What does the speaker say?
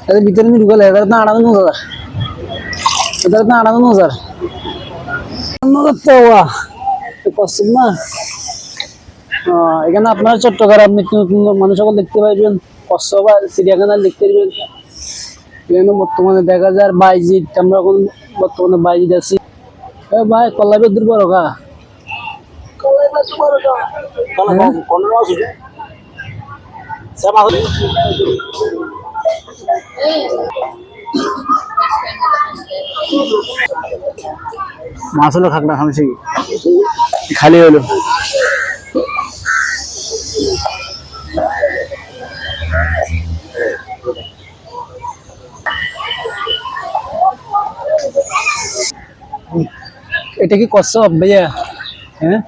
ada bicara ni juga lah, ada tak ada tu sar, ada tak ada tu sar. Mana tahu ah, pas semua. এখানে আপনারা চট্টগ্রাম মানুষ সকল দেখতে পাইবেন, কচ্ছপ চিড়িয়াখানা দেখতে পাইবেন। এখানে বর্তমানে দেখা যায় বাইজিৎ, আমরা এখন বর্তমানে বাইজিৎ আছি। ভাই কলাই বেদুর বড় কা মাছ হলো খাকড়া খামছি খালি হলো। এটা কি কচ্ছপ ভাইয়া? হ্যাঁ,